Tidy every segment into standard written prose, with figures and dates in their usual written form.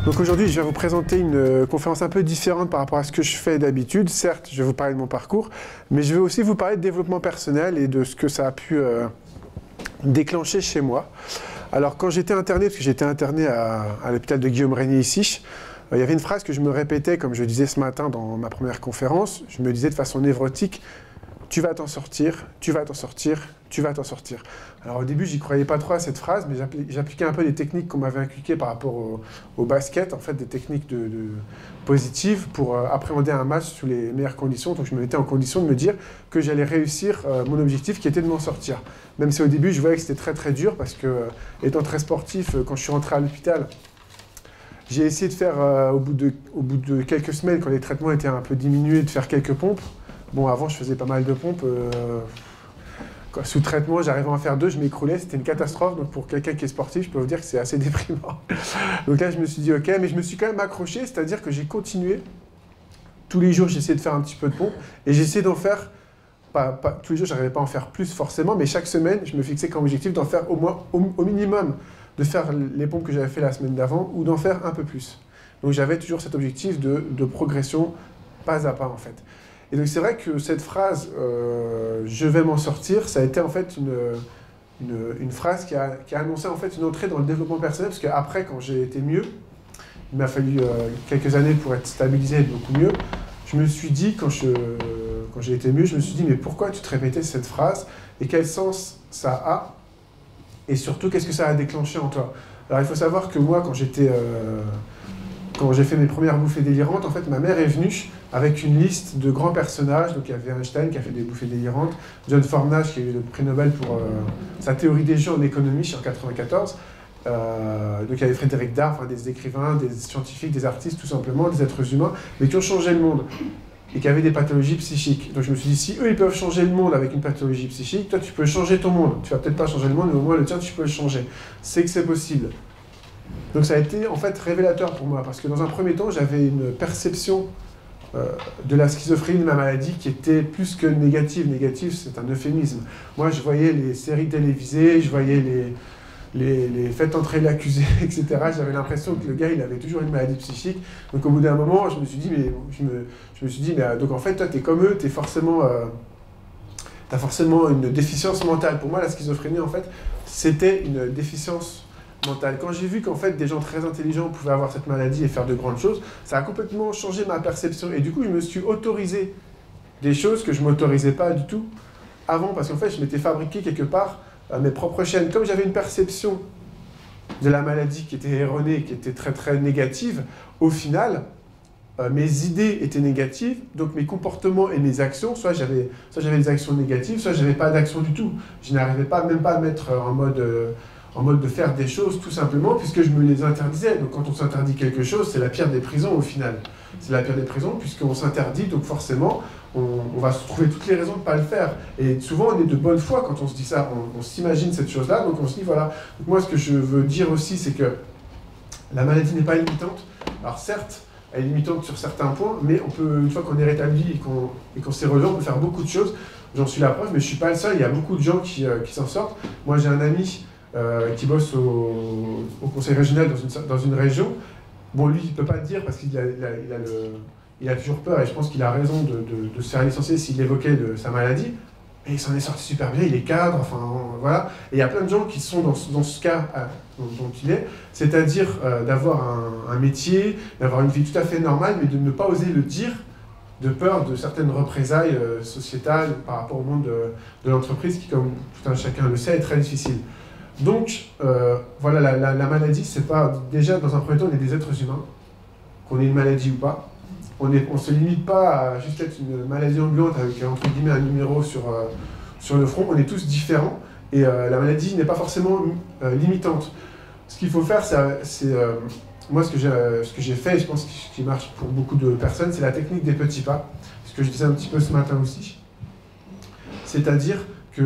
Donc aujourd'hui, je vais vous présenter une conférence un peu différente par rapport à ce que je fais d'habitude. Certes, je vais vous parler de mon parcours, mais je vais aussi vous parler de développement personnel et de ce que ça a pu déclencher chez moi. Alors quand j'étais interné, parce que j'étais interné à l'hôpital de Guillaume-Régnier ici, il y avait une phrase que je me répétais, comme je disais ce matin dans ma première conférence. Je me disais de façon névrotique, tu vas t'en sortir, tu vas t'en sortir, tu vas t'en sortir. Alors au début, j'y croyais pas trop à cette phrase, mais j'appliquais un peu des techniques qu'on m'avait inculquées par rapport au basket, en fait, des techniques positives pour appréhender un match sous les meilleures conditions. Donc je me mettais en condition de me dire que j'allais réussir mon objectif qui était de m'en sortir. Même si au début, je voyais que c'était très très dur parce que, étant très sportif, quand je suis rentré à l'hôpital, j'ai essayé de faire, au bout de quelques semaines, quand les traitements étaient un peu diminués, de faire quelques pompes. Bon, avant, je faisais pas mal de pompes. Sous traitement, j'arrivais à en faire 2, je m'écroulais, c'était une catastrophe. Donc pour quelqu'un qui est sportif, je peux vous dire que c'est assez déprimant. Donc là, je me suis dit, ok, mais je me suis quand même accroché, c'est-à-dire que j'ai continué. Tous les jours, j'essayais de faire un petit peu de pompe et j'essayais d'en faire, tous les jours, j'arrivais pas à en faire plus forcément, mais chaque semaine, je me fixais comme objectif d'en faire au moins, au minimum, de faire les pompes que j'avais fait la semaine d'avant ou d'en faire un peu plus. Donc j'avais toujours cet objectif de progression pas à pas en fait. Et donc c'est vrai que cette phrase « je vais m'en sortir », ça a été en fait une phrase qui a annoncé en fait une entrée dans le développement personnel, parce qu'après, quand j'ai été mieux, il m'a fallu quelques années pour être stabilisé et beaucoup mieux, je me suis dit, quand j'ai été mieux, je me suis dit « mais pourquoi tu te répétais cette phrase et quel sens ça a et surtout qu'est-ce que ça a déclenché en toi ?» Alors il faut savoir que moi, quand j'ai fait mes premières bouffées délirantes, en fait, ma mère est venue avec une liste de grands personnages. Donc, il y avait Einstein qui a fait des bouffées délirantes, John Fornage qui a eu le prix Nobel pour sa théorie des jeux en économie en 1994. Donc, il y avait Frédéric Dard, enfin, des écrivains, des scientifiques, des artistes, tout simplement, des êtres humains, mais qui ont changé le monde et qui avaient des pathologies psychiques. Donc, je me suis dit, si eux, ils peuvent changer le monde avec une pathologie psychique, toi, tu peux changer ton monde. Tu vas peut-être pas changer le monde, mais au moins le tien, tu peux le changer. C'est que c'est possible. Donc ça a été en fait révélateur pour moi, parce que dans un premier temps, j'avais une perception de la schizophrénie, de ma maladie, qui était plus que négative. Négative, c'est un euphémisme. Moi, je voyais les séries télévisées, je voyais les faites entrer l'accusé, etc. J'avais l'impression que le gars, il avait toujours une maladie psychique. Donc au bout d'un moment, je me suis dit, mais donc en fait, toi, t'es comme eux, t'as forcément une déficience mentale. Pour moi, la schizophrénie, en fait, c'était une déficience mentale. Quand j'ai vu qu'en fait des gens très intelligents pouvaient avoir cette maladie et faire de grandes choses, ça a complètement changé ma perception. Et du coup, je me suis autorisé des choses que je ne m'autorisais pas du tout avant, parce qu'en fait, je m'étais fabriqué quelque part mes propres chaînes. Comme j'avais une perception de la maladie qui était erronée, qui était très très négative, au final, mes idées étaient négatives, donc mes comportements et mes actions, soit j'avais des actions négatives, soit je n'avais pas d'action du tout. Je n'arrivais pas même pas à mettre en mode de faire des choses tout simplement, puisque je me les interdisais. Donc quand on s'interdit quelque chose, c'est la pire des prisons au final. C'est la pire des prisons puisqu'on s'interdit, donc forcément, on va se trouver toutes les raisons de ne pas le faire. Et souvent, on est de bonne foi quand on se dit ça, on s'imagine cette chose-là, donc on se dit voilà. Donc moi, ce que je veux dire aussi, c'est que la maladie n'est pas limitante. Alors certes, elle est limitante sur certains points, mais on peut, une fois qu'on est rétabli et qu'on s'est relevé, on peut faire beaucoup de choses. J'en suis la preuve, mais je ne suis pas le seul, il y a beaucoup de gens qui s'en sortent. Moi, j'ai un ami qui bosse au conseil régional dans une région. Bon, lui, il ne peut pas le dire parce qu'il a toujours peur, et je pense qu'il a raison de se faire licencier s'il évoquait sa maladie. Et il s'en est sorti super bien, il est cadre, enfin voilà. Et il y a plein de gens qui sont dans ce cas dont il est, c'est-à-dire d'avoir un métier, d'avoir une vie tout à fait normale, mais de ne pas oser le dire, de peur de certaines représailles sociétales par rapport au monde de l'entreprise qui, comme tout un chacun le sait, est très difficile. Donc, voilà, la maladie, c'est pas... Déjà, dans un premier temps, on est des êtres humains, qu'on ait une maladie ou pas. On ne se limite pas à juste être une maladie ambulante avec, entre guillemets, un numéro sur le front. On est tous différents et la maladie n'est pas forcément limitante. Ce qu'il faut faire, c'est... moi, ce que j'ai fait, et je pense que ce qui marche pour beaucoup de personnes, c'est la technique des petits pas. Ce que je disais un petit peu ce matin aussi. C'est-à-dire que...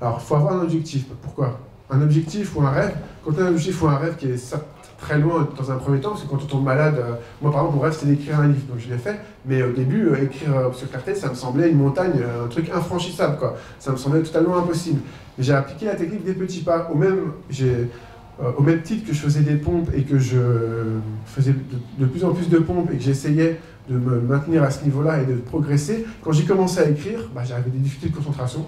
alors, il faut avoir un objectif. Pourquoi? Un objectif ou un rêve. Quand on a un objectif ou un rêve qui est très loin dans un premier temps, parce que quand on tombe malade, moi par exemple, mon rêve c'était d'écrire un livre, donc je l'ai fait, mais au début, écrire sur Clarté, ça me semblait une montagne, un truc infranchissable, quoi. Ça me semblait totalement impossible. J'ai appliqué la technique des petits pas, ou même, au même titre que je faisais des pompes et que je faisais de plus en plus de pompes et que j'essayais de me maintenir à ce niveau-là et de progresser, quand j'ai commencé à écrire, j'avais des difficultés de concentration.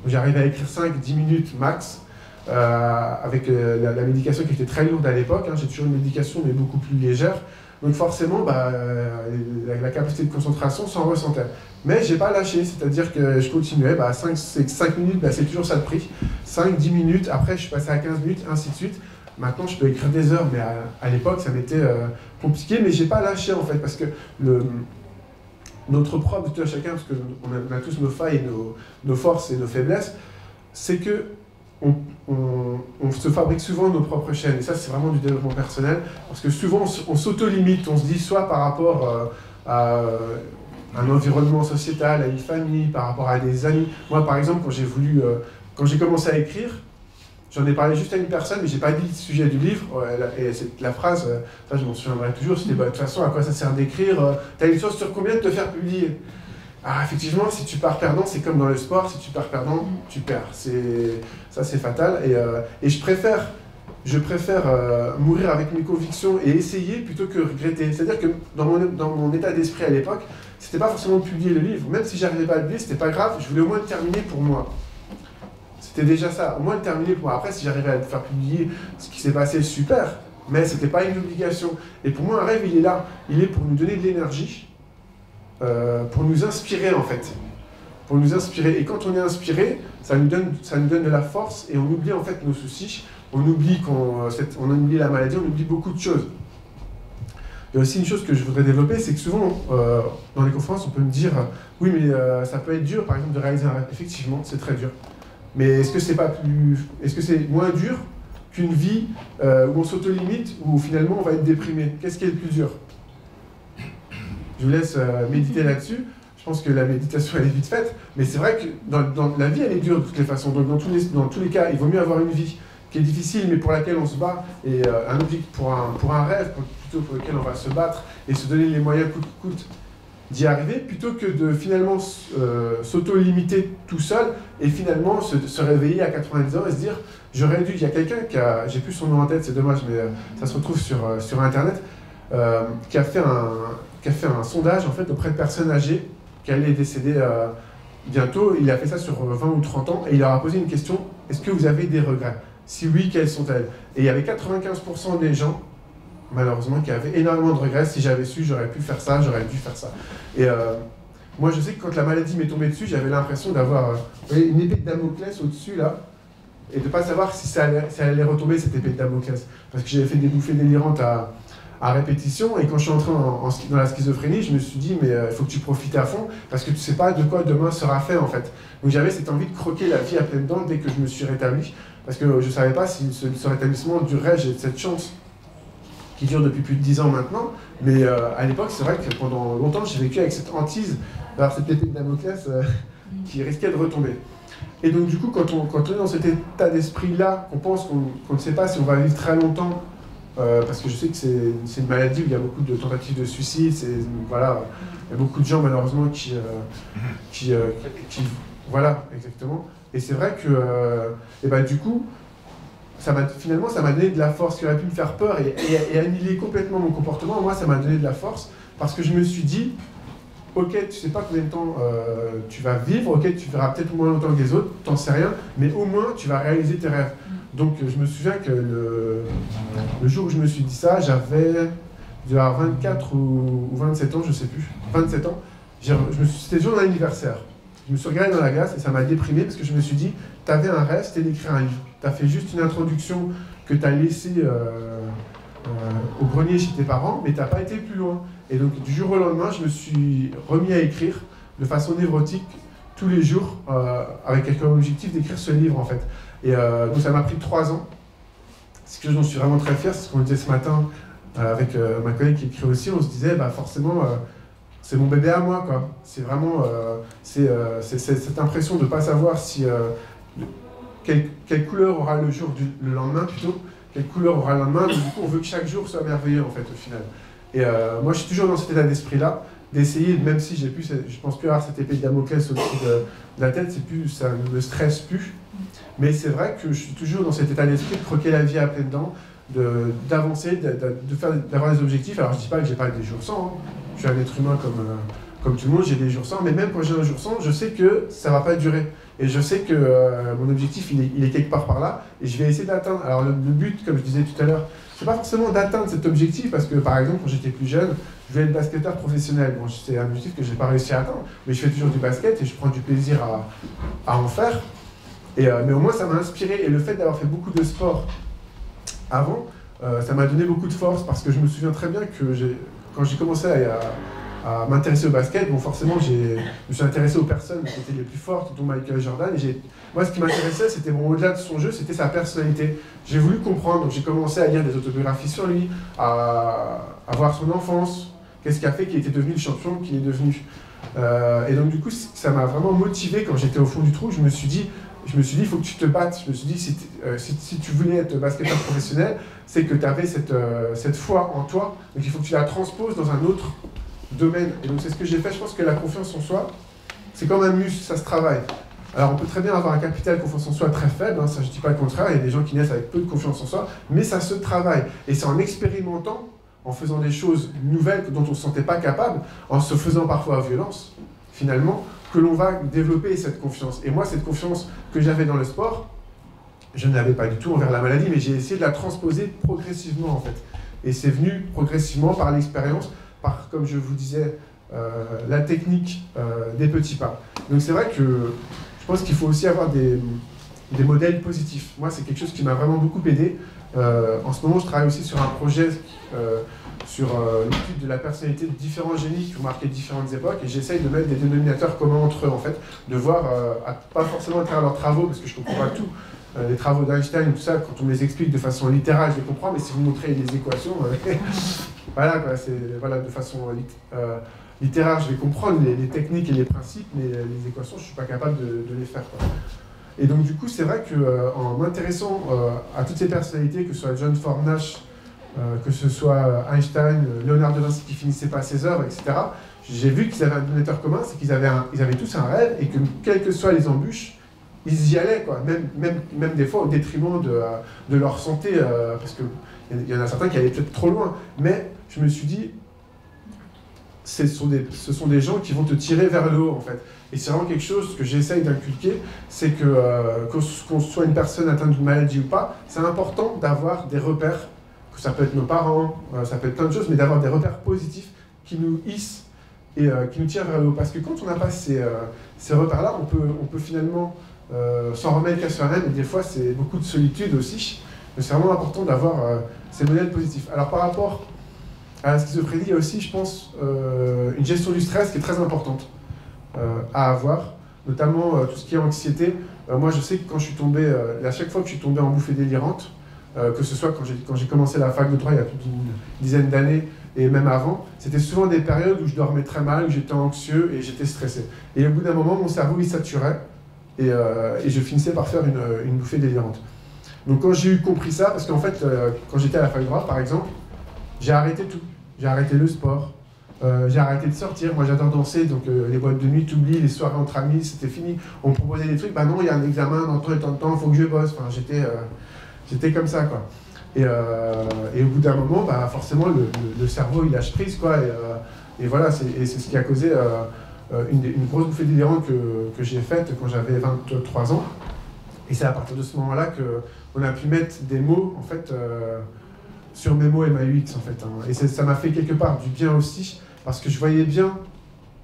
J'arrivais à écrire 5-10 minutes max, avec la médication qui était très lourde à l'époque. J'ai toujours une médication mais beaucoup plus légère. Donc forcément, la capacité de concentration s'en ressentait. Mais j'ai pas lâché, c'est-à-dire que je continuais. 5 minutes, c'est toujours ça de prix. 5-10 minutes, après je suis passé à 15 minutes, ainsi de suite. Maintenant, je peux écrire des heures, mais à l'époque, ça m'était compliqué. Mais j'ai pas lâché, en fait, parce que notre propre de tout à chacun, parce qu'on a tous nos failles, nos forces et nos faiblesses, c'est que on se fabrique souvent nos propres chaînes. Et ça, c'est vraiment du développement personnel, parce que souvent, on s'auto-limite. On se dit soit par rapport à un environnement sociétal, à une famille, par rapport à des amis. Moi, par exemple, quand j'ai commencé à écrire, j'en ai parlé juste à une personne, mais j'ai pas dit le sujet du livre. Et la phrase, ça je m'en souviendrai toujours, c'était de toute façon, à quoi ça sert d'écrire? T'as une chose sur combien de te faire publier? Ah, effectivement, si tu pars perdant, c'est comme dans le sport, si tu pars perdant, tu perds. Ça, c'est fatal. Et je préfère mourir avec mes convictions et essayer plutôt que regretter. C'est-à-dire que dans mon état d'esprit à l'époque, c'était pas forcément de publier le livre. Même si j'arrivais pas à le publier, c'était pas grave, je voulais au moins le terminer pour moi. C'était déjà ça, au moins le terminer pour moi. Après, si j'arrivais à le faire publier, ce qui s'est passé, super. Mais c'était pas une obligation. Et pour moi, un rêve, il est là. Il est pour nous donner de l'énergie, pour nous inspirer en fait. Pour nous inspirer. Et quand on est inspiré, ça nous donne de la force et on oublie en fait nos soucis. On oublie on oublie la maladie, on oublie beaucoup de choses. Il y a aussi une chose que je voudrais développer, c'est que souvent, dans les conférences, on peut me dire « Oui, mais ça peut être dur, par exemple, de réaliser un rêve. » Effectivement, c'est très dur. Mais est-ce que c'est moins dur qu'une vie où on s'auto-limite, où finalement on va être déprimé? Qu'est-ce qui est le plus dur? Je vous laisse méditer là-dessus. Je pense que la méditation, elle est vite faite. Mais c'est vrai que dans la vie, elle est dure de toutes les façons. Donc dans tous les cas, il vaut mieux avoir une vie qui est difficile, mais pour laquelle on se bat, et un objectif pour un rêve, plutôt pour lequel on va se battre, et se donner les moyens coûte que coûte d'y arriver, plutôt que de finalement s'auto-limiter tout seul, et finalement se réveiller à 90 ans et se dire, j'aurais dû, il y a quelqu'un j'ai plus son nom en tête, c'est dommage, mais ça se retrouve sur Internet, qui a fait un sondage en fait, auprès de personnes âgées, qui allaient décéder bientôt. Il a fait ça sur 20 ou 30 ans, et il leur a posé une question, est-ce que vous avez des regrets? Si oui, quelles sont-elles? Et il y avait 95% des gens, malheureusement, qui avaient énormément de regrets. Si j'avais su, j'aurais pu faire ça, j'aurais dû faire ça. Et moi, je sais que quand la maladie m'est tombée dessus, j'avais l'impression d'avoir une épée de Damoclès au-dessus, là, et de ne pas savoir si ça allait retomber, cette épée de Damoclès. Parce que j'avais fait des bouffées délirantes à répétition, et quand je suis entré dans la schizophrénie, je me suis dit, mais il faut que tu profites à fond, parce que tu ne sais pas de quoi demain sera fait, en fait. Donc j'avais cette envie de croquer la vie à pleines dents dès que je me suis rétabli, parce que je ne savais pas si ce rétablissement durerait. J'ai cette chance qui dure depuis plus de 10 ans maintenant, mais à l'époque, c'est vrai que pendant longtemps, j'ai vécu avec cette hantise d'avoir cette épée de Damoclès qui risquait de retomber. Et donc du coup, quand on est dans cet état d'esprit-là, qu'on pense qu'on ne sait pas si on va vivre très longtemps, parce que je sais que c'est une maladie où il y a beaucoup de tentatives de suicide, voilà, il y a beaucoup de gens malheureusement qui voilà, exactement. Et c'est vrai que, et ben, du coup, finalement, ça m'a donné de la force qui aurait pu me faire peur et annihiler complètement mon comportement. Moi, ça m'a donné de la force parce que je me suis dit, ok, tu sais pas combien de temps tu vas vivre, ok, tu verras peut-être moins longtemps que les autres, t'en sais rien, mais au moins, tu vas réaliser tes rêves. Donc, je me souviens que le jour où je me suis dit ça, j'avais 24 ou 27 ans, je sais plus, 27 ans. C'était le jour de mon anniversaire. Je me suis regardé dans la glace et ça m'a déprimé parce que je me suis dit, t'avais un rêve, c'était d'écrire un livre. T'as fait juste une introduction que t'as laissée au grenier chez tes parents, mais t'as pas été plus loin. Et donc, du jour au lendemain, je me suis remis à écrire de façon névrotique tous les jours, avec comme objectif d'écrire ce livre, en fait. Et donc, ça m'a pris 3 ans. Ce que j'en suis vraiment très fier, c'est ce qu'on disait ce matin avec ma collègue qui écrit aussi. On se disait, bah, forcément, c'est mon bébé à moi, quoi. C'est vraiment c'est cette impression de ne pas savoir si quelle couleur aura le lendemain, plutôt. Quelle couleur aura le lendemain. Donc, du coup, on veut que chaque jour soit merveilleux, en fait, au final. Et moi, je suis toujours dans cet état d'esprit-là. d'essayer, même si j'ai plus, je pense plus avoir cette épée de Damoclès au-dessus de la tête, c'est plus, ça ne me stresse plus. Mais c'est vrai que je suis toujours dans cet état d'esprit de croquer la vie à pleines dents, d'avancer, d'avoir des objectifs. Alors je dis pas que j'ai pas des jours sans, hein. Je suis un être humain comme tout le monde, j'ai des jours sans, mais même quand j'ai un jour sans, je sais que ça va pas durer. Et je sais que mon objectif, il est quelque part par là, et je vais essayer d'atteindre. Alors le but, comme je disais tout à l'heure, c'est pas forcément d'atteindre cet objectif, parce que par exemple, quand j'étais plus jeune, je voulais être basketteur professionnel. Bon, c'est un objectif que j'ai pas réussi à atteindre, mais je fais toujours du basket et je prends du plaisir à en faire. Mais au moins, ça m'a inspiré, et le fait d'avoir fait beaucoup de sport avant, ça m'a donné beaucoup de force, parce que je me souviens très bien que quand j'ai commencé à m'intéresser au basket, bon forcément je me suis intéressé aux personnes qui étaient les plus fortes, dont Michael Jordan, et moi ce qui m'intéressait, c'était au-delà de son jeu, c'était sa personnalité. J'ai voulu comprendre, donc j'ai commencé à lire des autobiographies sur lui, à voir son enfance, qu'est-ce qui a fait qu'il était devenu le champion qu'il est devenu. Et donc du coup, ça m'a vraiment motivé quand j'étais au fond du trou. Je me suis dit, il faut que tu te battes. Je me suis dit, si tu voulais être basketteur professionnel, c'est que tu avais cette foi en toi, donc il faut que tu la transposes dans un autre domaine. Et donc c'est ce que j'ai fait. Je pense que la confiance en soi, c'est comme un muscle, ça se travaille. Alors on peut très bien avoir un capital de confiance en soi très faible, hein, ça je ne dis pas le contraire, il y a des gens qui naissent avec peu de confiance en soi, mais ça se travaille. Et c'est en expérimentant, en faisant des choses nouvelles dont on ne se sentait pas capable, en se faisant parfois violence, finalement, que l'on va développer cette confiance. Et moi, cette confiance que j'avais dans le sport, je ne l'avais pas du tout envers la maladie, mais j'ai essayé de la transposer progressivement en fait. Et c'est venu progressivement par l'expérience, par, comme je vous disais, la technique des petits pas. Donc c'est vrai que je pense qu'il faut aussi avoir des modèles positifs. Moi, c'est quelque chose qui m'a vraiment beaucoup aidé. En ce moment, je travaille aussi sur un projet sur l'étude de la personnalité de différents génies qui ont marqué différentes époques, et j'essaye de mettre des dénominateurs communs entre eux, en fait, de voir, pas forcément à travers leurs travaux, parce que je ne comprends pas tout, les travaux d'Einstein, tout ça, quand on me les explique de façon littérale, je les comprends, mais si vous montrez les équations, voilà, quoi, voilà, de façon littéraire, je vais comprendre les techniques et les principes, mais les équations, je ne suis pas capable de les faire, quoi. Et donc, du coup, c'est vrai qu'en m'intéressant à toutes ces personnalités, que ce soit John Ford Nash, que ce soit Einstein, Léonard de Vinci qui finissait pas ses œuvres, etc., j'ai vu qu'ils avaient un dénominateur commun, c'est qu'ils avaient tous un rêve, et que quelles que soient les embûches, ils y allaient, quoi. Même des fois au détriment de leur santé, parce qu'il y en a certains qui allaient peut-être trop loin. Mais je me suis dit, ce sont des gens qui vont te tirer vers le haut, en fait. Et c'est vraiment quelque chose que j'essaye d'inculquer, c'est qu'on soit une personne atteinte d'une maladie ou pas, c'est important d'avoir des repères, que ça peut être nos parents, ça peut être plein de choses, mais d'avoir des repères positifs qui nous hissent et qui nous tirent vers le haut. Parce que quand on n'a pas ces repères-là, on peut finalement s'en remettre qu'à soi-même, et des fois c'est beaucoup de solitude aussi. Mais c'est vraiment important d'avoir ces modèles positifs. Alors par rapport à la schizophrénie, il y a aussi, je pense, une gestion du stress qui est très importante à avoir, notamment tout ce qui est anxiété. Moi je sais que quand je suis tombé, à chaque fois que je suis tombé en bouffée délirante, que ce soit quand j'ai commencé la fac de droit il y a plus d'une dizaine d'années, et même avant, c'était souvent des périodes où je dormais très mal, où j'étais anxieux et j'étais stressé. Et au bout d'un moment, mon cerveau il saturait, et je finissais par faire une bouffée délirante. Donc quand j'ai compris ça, parce qu'en fait, quand j'étais à la fac de droit par exemple, j'ai arrêté tout. J'ai arrêté le sport, j'ai arrêté de sortir. Moi j'adore danser, donc les boîtes de nuit, t'oublies, les soirées entre amis, c'était fini. On me proposait des trucs, bah non, il y a un examen dans tant et tant de temps, il faut que je bosse. Enfin, j'étais comme ça, quoi. Et au bout d'un moment, bah, forcément, le cerveau il lâche prise, quoi. Et voilà, c'est ce qui a causé une grosse bouffée délirante que j'ai faite quand j'avais 23 ans. Et c'est à partir de ce moment-là qu'on a pu mettre des mots, en fait, sur mes mots MAUX, en fait. Hein. Et ça m'a fait quelque part du bien aussi, parce que je voyais bien,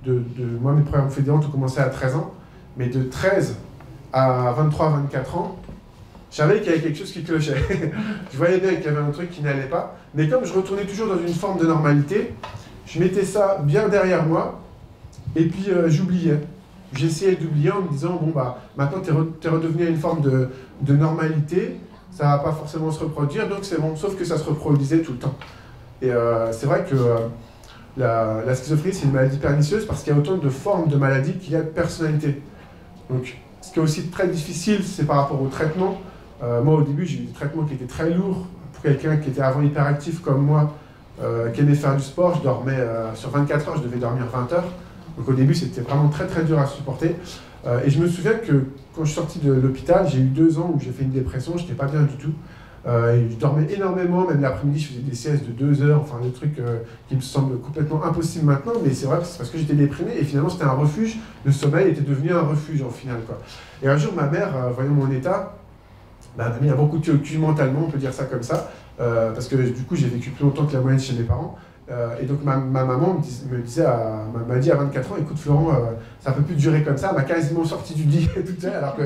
moi, mes premières bouffées délirantes ont commencé à 13 ans, mais de 13 à 23, 24 ans, je savais qu'il y avait quelque chose qui clochait. Je voyais bien qu'il y avait un truc qui n'allait pas, mais comme je retournais toujours dans une forme de normalité, je mettais ça bien derrière moi, et puis j'oubliais. J'essayais d'oublier en me disant, bon, bah, maintenant, t'es redevenu à une forme de normalité, ça va pas forcément se reproduire, donc c'est bon, sauf que ça se reproduisait tout le temps. Et c'est vrai que la schizophrénie, c'est une maladie pernicieuse parce qu'il y a autant de formes de maladies qu'il y a de personnalités. Donc, ce qui est aussi très difficile, c'est par rapport au traitement. Moi, au début, j'ai eu des traitements qui étaient très lourds pour quelqu'un qui était avant hyperactif comme moi, qui aimait faire du sport. Je dormais sur 24 heures, je devais dormir 20 heures. Donc au début, c'était vraiment très très dur à supporter. Et je me souviens que quand je suis sorti de l'hôpital, j'ai eu 2 ans où j'ai fait une dépression, je n'étais pas bien du tout. Et je dormais énormément, même l'après-midi, je faisais des siestes de 2 heures, enfin des trucs qui me semblent complètement impossibles maintenant, mais c'est vrai que c'est parce que j'étais déprimé et finalement c'était un refuge. Le sommeil était devenu un refuge en final, quoi. Et un jour, ma mère, voyant mon état, m'a mis un bon coup de pied au cul mentalement, on peut dire ça comme ça, parce que du coup j'ai vécu plus longtemps que la moyenne chez mes parents. Et donc ma maman m'a dit à 24 ans, écoute Florent, ça peut plus durer comme ça, elle m'a quasiment sorti du lit toute seule, alors que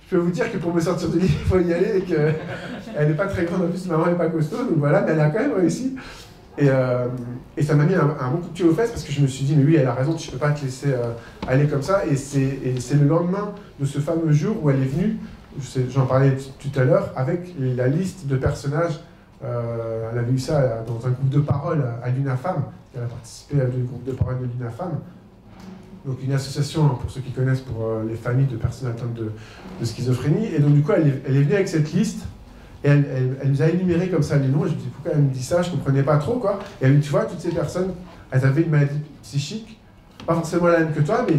je peux vous dire que pour me sortir du lit, il faut y aller, et qu'elle n'est pas très grande, en plus maman n'est pas costaud, donc voilà, mais elle a quand même réussi. Et ça m'a mis un bon coup de pied aux fesses, parce que je me suis dit, mais oui, elle a raison, tu ne peux pas te laisser aller comme ça. Et c'est le lendemain de ce fameux jour où elle est venue, j'en parlais tout à l'heure, avec la liste de personnages. Elle avait eu ça dans un groupe de parole à l'UNAFAM. Elle a participé à du groupe de parole de l'UNAFAM. Donc une association, pour ceux qui connaissent, pour les familles de personnes atteintes de schizophrénie. Et donc du coup, elle est venue avec cette liste. Et elle nous a énuméré comme ça les noms. Et je me dis, pourquoi elle me dit ça? Je ne comprenais pas trop, quoi. Et elle me dit, tu vois, toutes ces personnes, elles avaient une maladie psychique. Pas forcément la même que toi, mais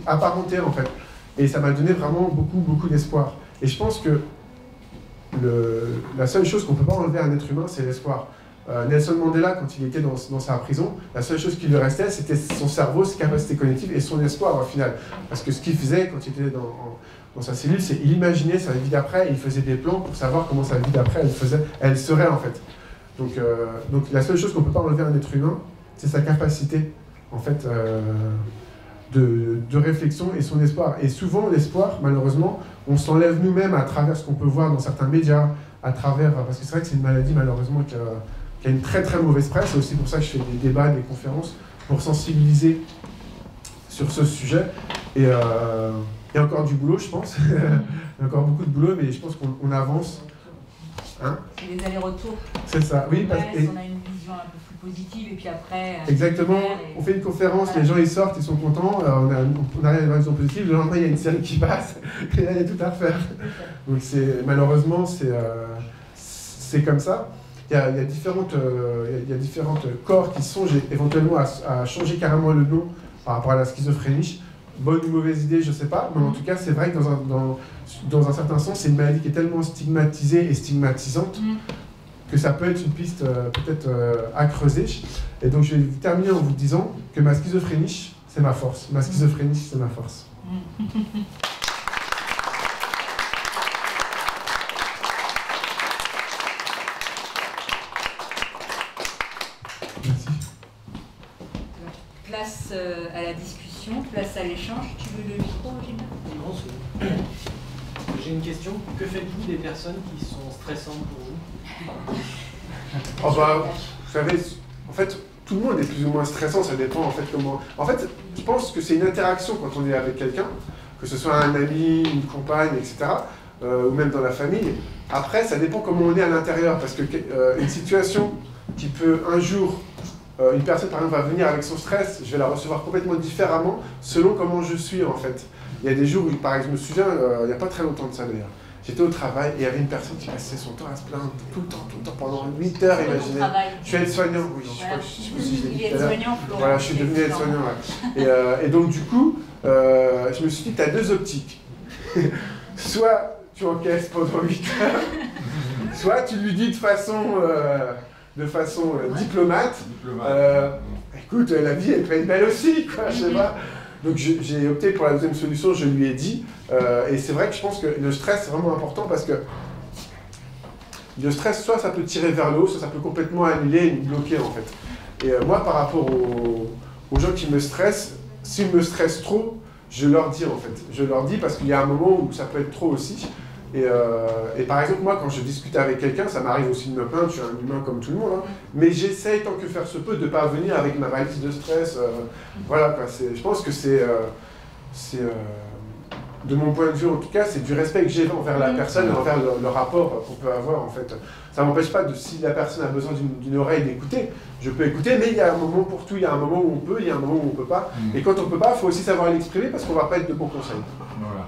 apparentée, en fait. Et ça m'a donné vraiment beaucoup, beaucoup d'espoir. Et je pense que la seule chose qu'on ne peut pas enlever à un être humain, c'est l'espoir. Nelson Mandela, quand il était dans sa prison, la seule chose qui lui restait, c'était son cerveau, ses capacités cognitives et son espoir au final. Parce que ce qu'il faisait quand il était dans sa cellule, c'est qu'il imaginait sa vie d'après, il faisait des plans pour savoir comment sa vie d'après, elle serait en fait. Donc la seule chose qu'on ne peut pas enlever à un être humain, c'est sa capacité, en fait, de réflexion et son espoir. Et souvent, l'espoir, malheureusement, on s'enlève nous-mêmes à travers ce qu'on peut voir dans certains médias, parce que c'est vrai que c'est une maladie, malheureusement, qui a une très très mauvaise presse. C'est aussi pour ça que je fais des débats, des conférences, pour sensibiliser sur ce sujet. Et il y a encore du boulot, je pense. Il y a encore beaucoup de boulot, mais je pense qu'on avance. Hein? C'est des allers-retours. C'est ça, oui. On a une vision un peu plus positive, et puis après... Exactement, on fait une conférence, voilà. Les gens ils sortent, ils sont contents, on arrive à une vision positive, le lendemain il y a une série qui passe, et là il y a tout à refaire. Donc malheureusement, c'est comme ça. Il y a différentes corps qui songent éventuellement à changer carrément le nom par rapport à la schizophrénie. Bonne ou mauvaise idée, je ne sais pas, mais en tout cas, c'est vrai que dans un certain sens, c'est une maladie qui est tellement stigmatisée et stigmatisante que ça peut être une piste peut-être à creuser. Et donc, je vais terminer en vous disant que ma schizophrénie, c'est ma force. Ma schizophrénie, c'est ma force. Merci. Place à la discussion, place à l'échange. Tu veux le micro, Gina? Non, c'est bon. J'ai une question. Que faites-vous des personnes qui sont stressantes pour vous? Oh bah, vous savez, en fait, tout le monde est plus ou moins stressant, ça dépend en fait comment... En fait, je pense que c'est une interaction quand on est avec quelqu'un, que ce soit un ami, une compagne, etc., ou même dans la famille. Après, ça dépend comment on est à l'intérieur, parce que une situation qui peut un jour... une personne, par exemple, va venir avec son stress, je vais la recevoir complètement différemment selon comment je suis, en fait. Il y a des jours où, par exemple, je me souviens, il n'y a pas très longtemps de ça, d'ailleurs. J'étais au travail et il y avait une personne qui passait son temps à se plaindre tout le temps, pendant 8 heures, imaginez. Je suis aide-soignant, oui, je crois que je sais pas si je l'ai dit tout à l'heure. Voilà, je suis devenu aide-soignant, ouais. Et donc, du coup, je me suis dit, tu as deux optiques. Soit tu encaisses pendant 8 heures, soit tu lui dis de façon diplomate, écoute, la vie elle peut être belle aussi, quoi, je sais pas. Donc j'ai opté pour la deuxième solution, je lui ai dit, et c'est vrai que je pense que le stress c'est vraiment important parce que le stress, soit ça peut tirer vers le haut, soit ça peut complètement annuler et me bloquer en fait. Et moi par rapport aux gens qui me stressent, s'ils me stressent trop, je leur dis en fait. Je leur dis parce qu'il y a un moment où ça peut être trop aussi. Et par exemple, moi, quand je discute avec quelqu'un, ça m'arrive aussi de me plaindre, je suis un humain comme tout le monde, hein, mais j'essaye, tant que faire se peut, de ne pas venir avec ma valise de stress. Voilà, quoi, je pense que c'est de mon point de vue en tout cas, c'est du respect que j'ai envers la personne et envers le rapport qu'on peut avoir, en fait. Ça ne m'empêche pas, si la personne a besoin d'une oreille, d'écouter, je peux écouter, mais il y a un moment pour tout, il y a un moment où on peut, il y a un moment où on ne peut pas. Et quand on ne peut pas, il faut aussi savoir l'exprimer parce qu'on ne va pas être de bons conseils. Voilà.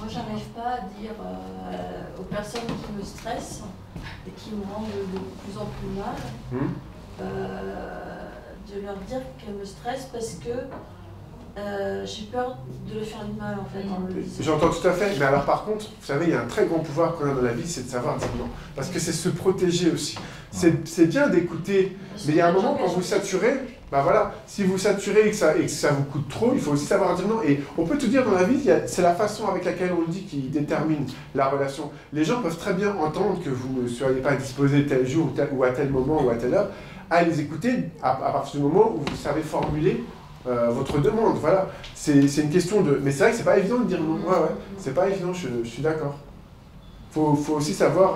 moi, j'arrive pas à dire aux personnes qui me stressent et qui me rendent de plus en plus mal, de leur dire qu'elles me stressent parce que j'ai peur de leur faire du mal, en fait, en me disant. J'entends tout à fait, mais alors par contre, vous savez, il y a un très grand pouvoir qu'on a dans la vie, c'est de savoir dire non. Parce que c'est se protéger aussi. C'est bien d'écouter, mais il y a un moment quand vous saturez, bah voilà, si vous saturez et que ça vous coûte trop, il faut aussi savoir dire non. Et on peut tout dire dans la vie, c'est la façon avec laquelle on le dit qui détermine la relation. Les gens peuvent très bien entendre que vous ne soyez pas disposé tel jour ou à tel moment ou à telle heure, à les écouter à partir du moment où vous savez formuler votre demande. Voilà, c'est une question de... Mais c'est vrai que c'est pas évident de dire non. Ouais, c'est pas évident, je suis d'accord. Faut aussi savoir,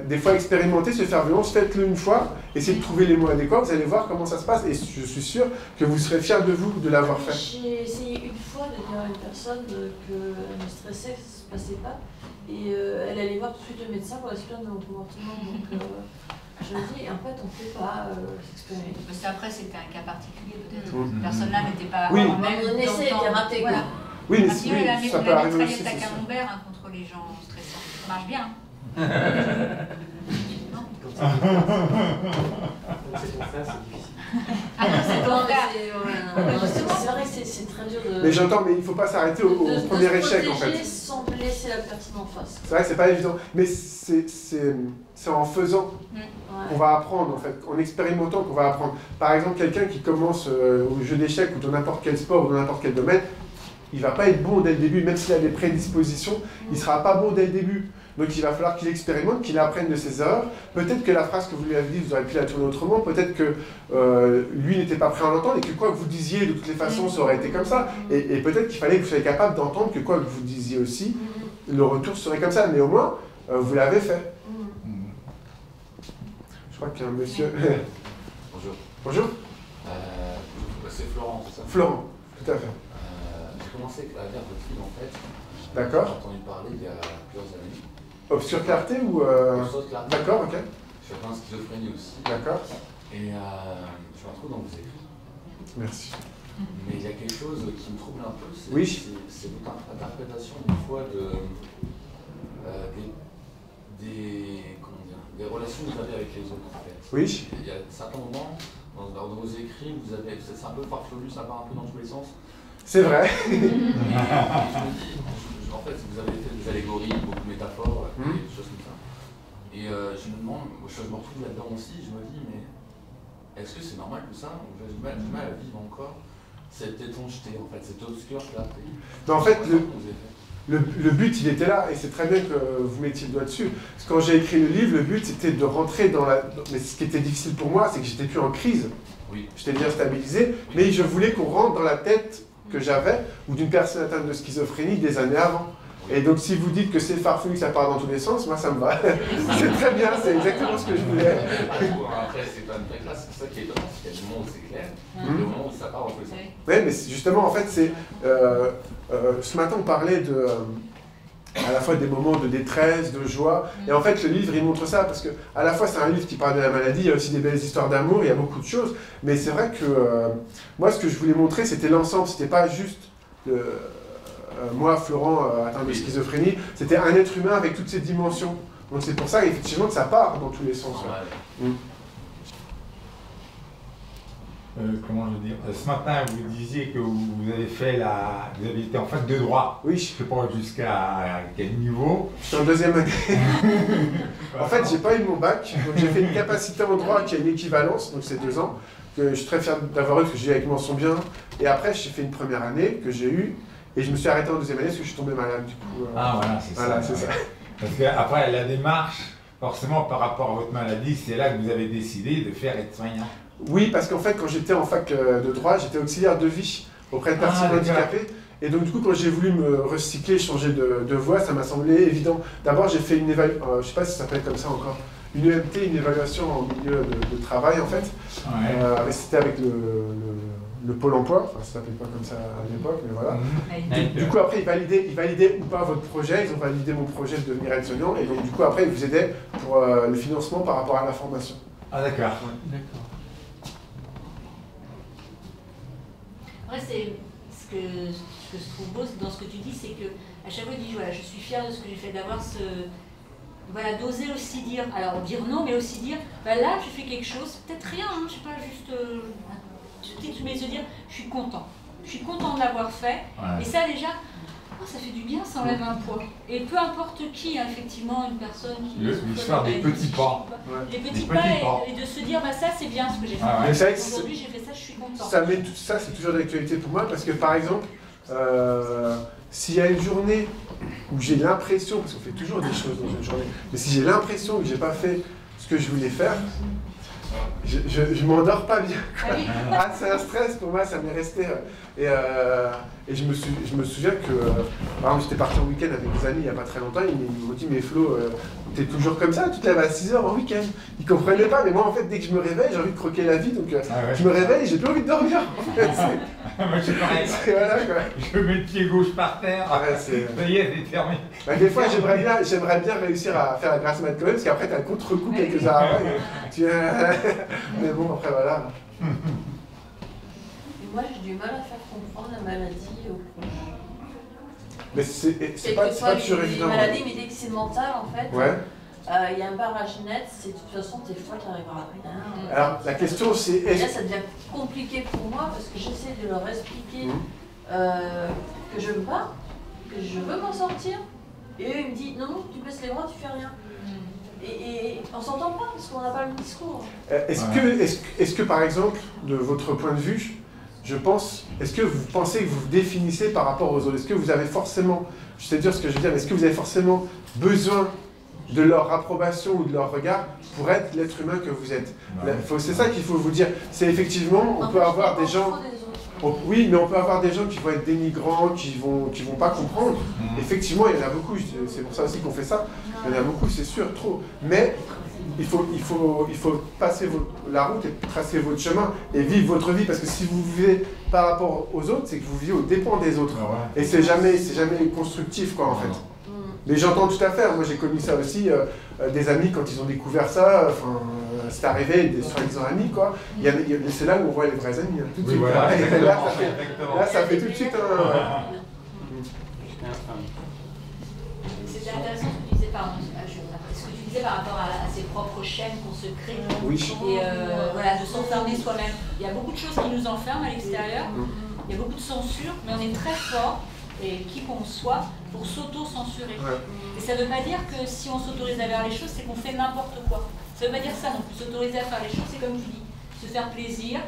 des fois expérimenter, se faire violence, faites-le une fois, essayez de trouver les mots adéquats, vous allez voir comment ça se passe, et je suis sûr que vous serez fiers de vous de l'avoir fait. J'ai essayé une fois de dire à une personne qu'elle me stressait, que ça se passait pas, et elle allait voir tout de suite le médecin pour la suite de mon comportement, donc je me dis, en fait, on ne peut pas s'expérimenter. Parce qu'après, c'était un cas particulier, peut-être. Cette personne-là n'était pas Oui. en même On essaie de rater, voilà. Oui, mais Parce que la ça peut arriver aussi, mitraillette à c'est sûr. camembert contre les gens stressants, ça marche bien. Non. Donc c'est ton frère, c'est difficile. Ah non, c'est ton frère. C'est vrai que c'est très dur de... Mais j'entends, mais il ne faut pas s'arrêter au premier échec, en fait. Sans blesser la personne en face. C'est vrai que c'est pas évident, mais c'est en faisant qu'on va apprendre, en fait, en expérimentant qu'on va apprendre. Par exemple, quelqu'un qui commence au jeu d'échecs ou dans n'importe quel sport ou dans n'importe quel domaine, il va pas être bon dès le début, même s'il a des prédispositions, il sera pas bon dès le début. Donc il va falloir qu'il expérimente, qu'il apprenne de ses erreurs. Peut-être que la phrase que vous lui avez dit, vous aurez pu la tourner autrement. Peut-être que lui n'était pas prêt à l'entendre et que quoi que vous disiez, de toutes les façons, ça aurait été comme ça. Et peut-être qu'il fallait que vous soyez capable d'entendre que quoi que vous disiez aussi, le retour serait comme ça. Mais au moins, vous l'avez fait. Je crois qu'il y a un monsieur... Bonjour. Bonjour. C'est Florent, c'est ça? Florent, tout à fait. J'ai commencé à lire votre livre en fait. D'accord. J'ai entendu parler il y a plusieurs années. Obscure clarté ou... Obscure clarté. D'accord, ok. Je suis atteint de schizophrénie aussi. D'accord. Et je me retrouve dans vos écrits. Merci. Mais il y a quelque chose qui me trouble un peu, c'est Oui. votre interprétation une fois des relations que vous avez avec les autres en fait. Oui. Il y a certains moments dans vos écrits, c'est un peu farfelu, ça part un peu dans tous les sens. C'est vrai. Et je me dis, en fait, vous avez fait des allégories, beaucoup de métaphores, des choses comme ça. Et je me demande, je me retrouve là-dedans aussi, je me dis, mais est-ce que c'est normal tout ça? J'ai du mal à vivre encore cette étrangeté, en fait, cette obscure clarté. Mais en fait, le but, il était là, et c'est très bien que vous mettiez le doigt dessus. Parce que quand j'ai écrit le livre, le but, c'était de rentrer dans la... Mais ce qui était difficile pour moi, c'est que j'étais plus en crise. Oui. J'étais bien stabilisé, mais je voulais qu'on rentre dans la tête que j'avais, ou d'une personne atteinte de schizophrénie des années avant. Et donc si vous dites que c'est farfelu, que ça part dans tous les sens, moi ça me va. C'est très bien, c'est exactement ce que je voulais. Après, c'est pas une vraie classe, c'est ça qui est étonnant, c'est qu'il y a des moments où c'est clair, et des moments où ça part dans tous les sens. Oui, mais justement, en fait, c'est... ce matin, on parlait de... à la fois des moments de détresse, de joie, et en fait le livre il montre ça, parce que à la fois c'est un livre qui parle de la maladie, il y a aussi des belles histoires d'amour, il y a beaucoup de choses, mais c'est vrai que moi ce que je voulais montrer c'était l'ensemble, c'était pas juste moi Florent atteint de schizophrénie, c'était un être humain avec toutes ses dimensions, donc c'est pour ça effectivement que ça part dans tous les sens. Comment je veux dire, ce matin vous disiez que vous avez fait vous avez été en fac de droit. Oui. Je sais pas jusqu'à quel niveau. Je suis en deuxième année. En fait, j'ai pas eu mon bac, donc j'ai fait une capacité en droit qui a une équivalence, donc c'est 2 ans, que je suis très fier d'avoir eu, parce que j'ai eu avec mention bien. Et après, j'ai fait une première année que j'ai eue, et je me suis arrêté en deuxième année parce que je suis tombé malade du coup. Ah voilà, c'est ça. Voilà, c'est ça. Parce qu'après, la démarche, forcément par rapport à votre maladie, c'est là que vous avez décidé de faire aide-soignant. Oui, parce qu'en fait, quand j'étais en fac de droit, j'étais auxiliaire de vie auprès de personnes handicapées. Et donc, du coup, quand j'ai voulu me recycler, changer de voie, ça m'a semblé évident. D'abord, j'ai fait une évaluation, je ne sais pas si ça s'appelle comme ça encore, une EMT, une évaluation en milieu de travail, en fait. Ouais. C'était avec le Pôle emploi, enfin, ça s'appelait pas comme ça à l'époque, mais voilà. Du coup, après, ils validaient ou pas votre projet, ils ont validé mon projet de devenir aide-soignant, et donc, du coup, après, ils vous aidaient pour le financement par rapport à la formation. Ah, d'accord. D'accord. Après, c'est ce que je trouve beau dans ce que tu dis, c'est que à chaque fois, il dit, voilà, je suis fière de ce que j'ai fait, d'avoir ce... Voilà, d'oser aussi dire, alors dire non, mais aussi dire, bah là, j'ai fait quelque chose, peut-être rien, hein, je sais pas, juste... mais se dire, je suis content de l'avoir fait, et ça déjà, ça fait du bien, ça enlève un poids. Et peu importe qui, hein, effectivement, une personne qui... Faire des petits pas. Des petits pas, et de se dire, bah ça c'est bien ce que j'ai fait. Aujourd'hui j'ai fait ça, je suis content. Ça c'est toujours d'actualité pour moi, parce que par exemple, s'il y a une journée où j'ai l'impression, parce qu'on fait toujours des choses dans une journée, mais si j'ai l'impression que j'ai pas fait ce que je voulais faire, je m'endors pas bien. Ah, c'est un stress pour moi, ça m'est resté. Et je me souviens que, par exemple, j'étais parti en week-end avec des amis il n'y a pas très longtemps, ils m'ont dit, mais Flo, t'es toujours comme ça, tu te lèves à 6h en week-end. Ils comprenaient pas, mais moi en fait, dès que je me réveille, j'ai envie de croquer la vie, donc je me réveille et j'ai plus envie de dormir. En fait, moi je suis pareil. Voilà, quoi. Je mets le pied gauche par terre. Ça y est, c'est terminé. Bah, des fois, j'aimerais bien réussir à faire la grasse mat quand même, parce qu'après, t'as le contre-coup quelques heures après. Mais bon, après, voilà. Et moi, j'ai du mal à faire comprendre la maladie aux proches. Mais c'est pas toujours évident. C'est maladie, mais dès que c'est mental, en fait, ouais. Il y a un barrage net, c'est de toute façon, des fois, tu n'arriveras rien. Alors, la question, c'est... Et là, ça devient compliqué pour moi, parce que j'essaie de leur expliquer que je me bats, que je veux m'en sortir, et eux, ils me disent, non, tu baisses les bras, tu fais rien. Et on s'entend pas, parce qu'on n'a pas le même discours. Est-ce que, par exemple, de votre point de vue, est-ce que vous pensez que vous vous définissez par rapport aux autres? Est-ce que vous avez forcément, je sais dire ce que je veux dire, mais est-ce que vous avez forcément besoin de leur approbation ou de leur regard pour être l'être humain que vous êtes? C'est ça qu'il faut vous dire. C'est effectivement, on peut avoir des gens... Oui, mais on peut avoir des gens qui vont être dénigrants, qui vont pas comprendre. Effectivement, il y en a beaucoup, c'est pour ça aussi qu'on fait ça. Il y en a beaucoup, c'est sûr, trop. Mais il faut passer la route et tracer votre chemin et vivre votre vie. Parce que si vous vivez par rapport aux autres, c'est que vous vivez aux dépens des autres. Et c'est jamais constructif, quoi, en fait. Mais j'entends tout à fait, moi j'ai connu ça aussi, des amis quand ils ont découvert ça, c'est arrivé, des soi-disant amis quoi, c'est là où on voit les vrais amis, hein, tout de suite. Voilà, là ça fait tout de suite C'était intéressant ce que tu disais, par rapport à ses propres chaînes qu'on se crée. Oui. Et voilà, de s'enfermer soi-même. Il y a beaucoup de choses qui nous enferment à l'extérieur, il y a beaucoup de censure, mais on est très fort, et qui qu'on soit, pour s'auto-censurer. Et ça ne veut pas dire que si on s'autorise à faire les choses, c'est qu'on fait n'importe quoi. Ça ne veut pas dire ça non plus. S'autoriser à faire les choses, c'est comme tu dis, se faire plaisir.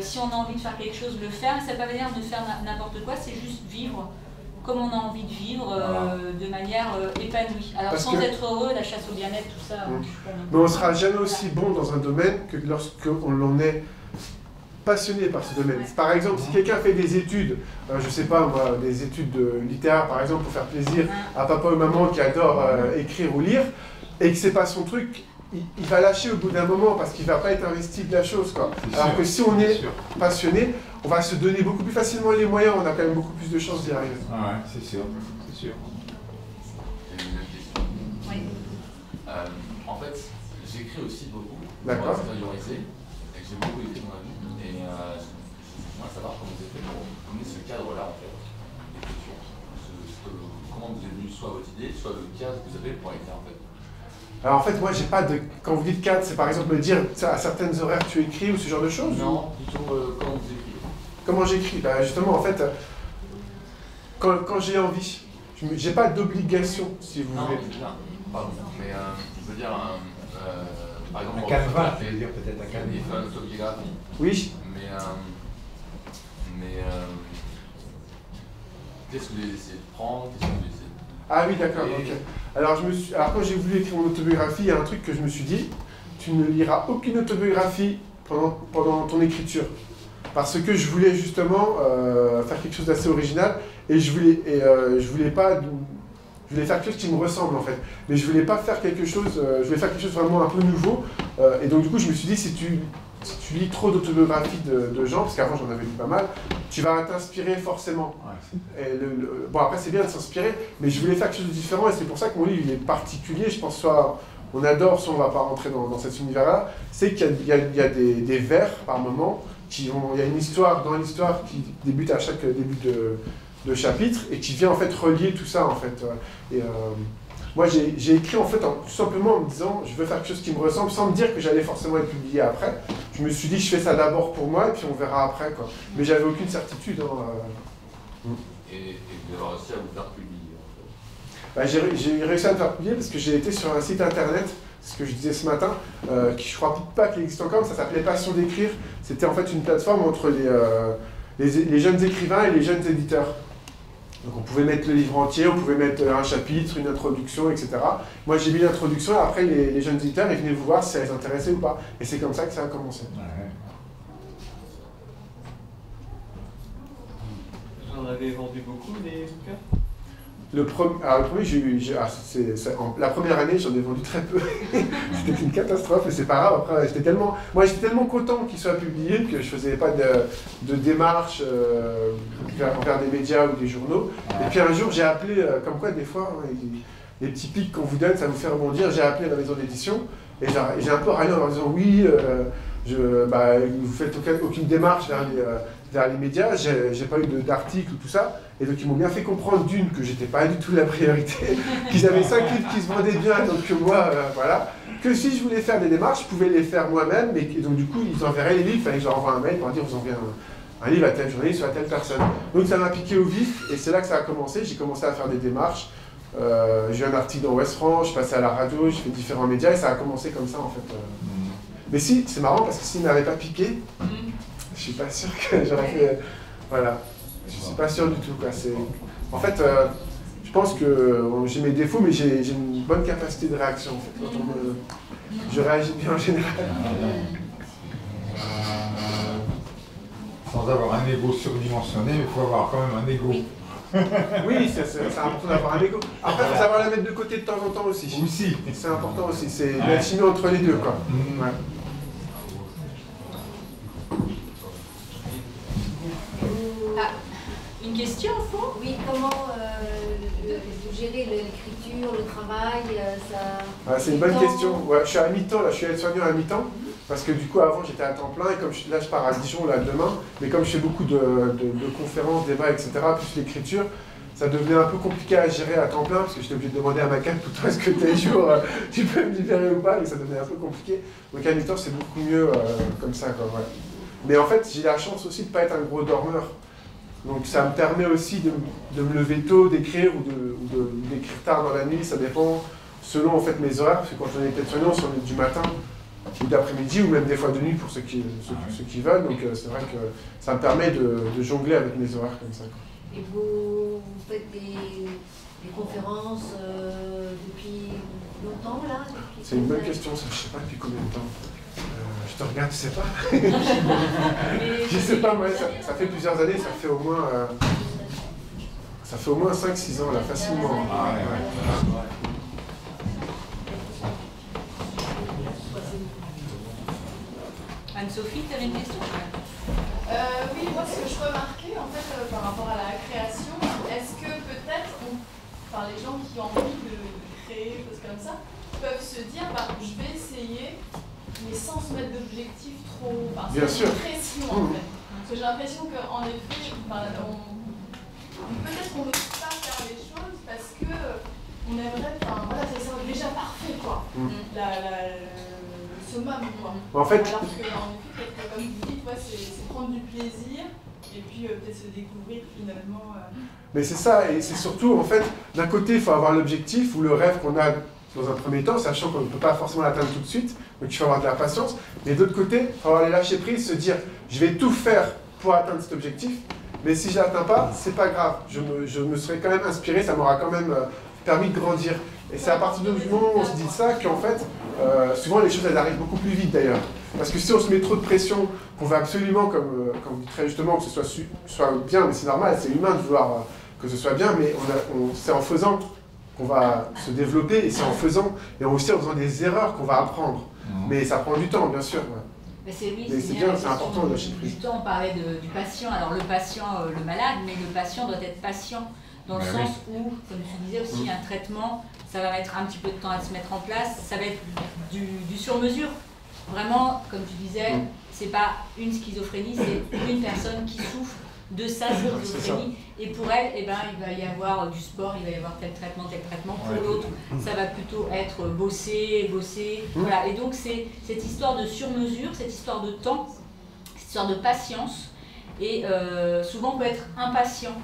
Si on a envie de faire quelque chose, le faire. Ça ne veut pas dire de faire n'importe quoi, c'est juste vivre comme on a envie de vivre, de manière épanouie. Alors sans être heureux, la chasse au bien-être, tout ça. Mais on ne sera jamais aussi bon dans un domaine que lorsqu'on l'en est passionné par ce domaine. Par exemple, si quelqu'un fait des études, je sais pas moi, des études littéraires par exemple pour faire plaisir à papa ou maman qui adore écrire ou lire, et que c'est pas son truc, il va lâcher au bout d'un moment parce qu'il va pas être investi de la chose, quoi. Alors que si on est passionné, on va se donner beaucoup plus facilement les moyens, on a quand même beaucoup plus de chances d'y arriver. Ah ouais, c'est sûr, c'est sûr. J'ai une question. Oui. En fait, j'écris aussi beaucoup pour D'accord. extérioriser, et j'ai beaucoup écrit dans ma vie. Et j'aimerais savoir comment vous avez fait pour donner ce cadre-là, en fait, d'écriture. Comment vous est venue soit votre idée, soit le cadre que vous avez pour écrire, en fait. Alors en fait, moi, j'ai pas de... Quand vous dites cadre, c'est par exemple me dire à certaines horaires tu écris ou ce genre de choses? Non, plutôt comment vous écrivez. Comment j'écris? Bah, justement, en fait, quand j'ai envie, j'ai pas d'obligation, si vous voulez. Non, pardon, mais je veux dire... par exemple, un canevas, tu veux dire peut-être un canevas. Il fait une autobiographie. Oui. Mais qu'est-ce que vous avez essayé de prendre? Qu'est-ce que vous avez essayé de... Ah oui, d'accord, ok. Alors quand j'ai voulu écrire mon autobiographie, il y a un truc que je me suis dit, tu ne liras aucune autobiographie pendant ton écriture. Parce que je voulais justement faire quelque chose d'assez original, et je voulais faire quelque chose qui me ressemble en fait. Mais je voulais pas faire quelque chose, je voulais faire quelque chose vraiment un peu nouveau. Et donc du coup je me suis dit, si tu lis trop d'autobiographies de gens, parce qu'avant j'en avais lu pas mal, tu vas t'inspirer forcément. Et bon après c'est bien de s'inspirer, mais je voulais faire quelque chose de différent, et c'est pour ça que mon livre il est particulier, je pense soit on adore, soit on va pas rentrer dans cet univers-là, c'est qu'il y a des vers par moment, il y a une histoire dans l'histoire qui débute à chaque début de chapitres et qui vient en fait relier tout ça en fait. Et moi j'ai écrit en fait tout simplement en me disant je veux faire quelque chose qui me ressemble sans me dire que j'allais forcément être publié après. Je me suis dit je fais ça d'abord pour moi et puis on verra après quoi. Mais j'avais aucune certitude. Et vous avez réussi à vous faire publier en fait. Bah, j'ai réussi à me faire publier parce que j'ai été sur un site internet, c'est ce que je disais ce matin, qui je crois pas qu'il existe encore, mais ça s'appelait Passion d'écrire. C'était en fait une plateforme entre les jeunes écrivains et les jeunes éditeurs. Donc on pouvait mettre le livre entier, on pouvait mettre un chapitre, une introduction, etc. Moi j'ai mis l'introduction et après les jeunes éditeurs ils venaient vous voir si ça les intéressait ou pas. Et c'est comme ça que ça a commencé. Ouais. Vous en avez vendu beaucoup des bouquins? Le premier, la première année, j'en ai vendu très peu. C'était une catastrophe, et c'est pas grave. Après, j'étais tellement content qu'il soit publié que je faisais pas de démarche envers des médias ou des journaux. Et puis un jour, j'ai appelé, comme quoi des fois, les petits pics qu'on vous donne, ça vous fait rebondir. J'ai appelé la maison d'édition et j'ai un peu râlé en leur disant oui, vous faites aucune démarche vers les médias, j'ai pas eu d'article ou tout ça. Et donc ils m'ont bien fait comprendre d'une que j'étais pas du tout la priorité, qu'ils avaient 5 livres qui se vendaient bien, donc que moi, voilà. Que si je voulais faire des démarches, je pouvais les faire moi-même, et donc du coup ils enverraient les livres, il fallait que je leur envoie un mail pour dire vous envoyez un livre à tel journaliste ou à telle personne. Donc ça m'a piqué au vif, et c'est là que ça a commencé, j'ai commencé à faire des démarches. J'ai eu un article dans Ouest France, je suis passé à la radio, j'ai fait différents médias, et ça a commencé comme ça en fait. Mais si, c'est marrant parce que s'il ne m'avait pas piqué, je suis pas sûr que j'aurais fait... Voilà. Je suis pas sûr du tout, quoi. En fait, je pense que j'ai mes défauts, mais j'ai une bonne capacité de réaction, en fait. Quand je réagis bien en général. Sans avoir un ego surdimensionné, il faut avoir quand même un ego. Oui, c'est important d'avoir un ego. Après, il faut savoir la mettre de côté de temps en temps aussi. Aussi. C'est important aussi, c'est l'alchimie entre les deux, quoi. Ouais. Une question au fond? Oui, comment gérer l'écriture, le travail, ça... C'est une bonne question. Ouais, je suis à mi-temps, là, je suis aide-soignant à mi-temps. Parce que du coup, avant, j'étais à temps plein, et comme là, je pars à Dijon, là, demain. Mais comme je fais beaucoup de conférences, débats, etc., plus l'écriture, ça devenait un peu compliqué à gérer à temps plein, parce que j'étais obligé de demander à ma cam tout le temps, est-ce que tel jour, tu peux me libérer ou pas, et ça devenait un peu compliqué. Donc à mi-temps, c'est beaucoup mieux comme ça, quoi, ouais. Mais en fait, j'ai la chance aussi de ne pas être un gros dormeur. Donc ça me permet aussi de me lever tôt, d'écrire ou d'écrire tard dans la nuit, ça dépend selon en fait mes horaires, parce que quand on est aide-soignant, on est du matin ou d'après-midi, ou même des fois de nuit pour ceux qui veulent, donc c'est vrai que ça me permet de jongler avec mes horaires comme ça, quoi. Et vous faites des conférences depuis longtemps là? C'est une bonne question, ça, je sais pas depuis combien de temps. Je te regarde, tu sais pas? Je sais pas, moi, ça fait plusieurs années, ça fait au moins 5-6 ans là, facilement. Ah, ouais. Anne-Sophie, tu avais une question? Oui, moi ce que je remarquais en fait par rapport à la création, est-ce que peut-être les gens qui ont envie de créer des choses comme ça peuvent se dire je vais essayer, mais sans se mettre d'objectifs trop précis en fait. Parce que j'ai l'impression qu'en effet, peut-être qu'on ne peut pas faire les choses parce que on aimerait, ça serait déjà parfait quoi. Le summum quoi. En fait, alors qu'en effet, comme vous dites, c'est prendre du plaisir et puis peut-être se découvrir finalement. Mais c'est ça, et c'est surtout en fait, d'un côté, il faut avoir l'objectif ou le rêve qu'on a dans un premier temps, sachant qu'on ne peut pas forcément l'atteindre tout de suite, donc il faut avoir de la patience. Mais d'autre côté, il faut avoir les lâcher prise, se dire je vais tout faire pour atteindre cet objectif, mais si je ne l'atteins pas, c'est pas grave. Je me serais quand même inspiré, ça m'aura quand même permis de grandir. Et c'est à partir du moment où on se dit ça qu'en fait, souvent les choses elles arrivent beaucoup plus vite d'ailleurs. Parce que si on se met trop de pression, qu'on veut absolument, comme vous dites très justement, que ce soit bien, mais c'est normal, c'est humain de vouloir que ce soit bien, mais c'est en faisant qu'on va se développer, et c'est en faisant, et aussi en faisant des erreurs qu'on va apprendre. Mais ça prend du temps, bien sûr. Ouais. Mais c'est bien, c'est important de lâcher prise. Du temps, on parlait du patient. Alors le patient, le malade, mais le patient doit être patient dans le sens où, comme tu disais aussi, un traitement, ça va mettre un petit peu de temps à se mettre en place. Ça va être du sur-mesure. Vraiment, comme tu disais, c'est pas une schizophrénie, c'est une personne qui souffre de sa schizophrénie. Et pour elle, eh ben, il va y avoir du sport, il va y avoir tel traitement. Pour l'autre, ça va plutôt être bosser. Voilà. Et donc c'est cette histoire de sur-mesure, cette histoire de temps, cette histoire de patience. Et souvent on peut être impatient,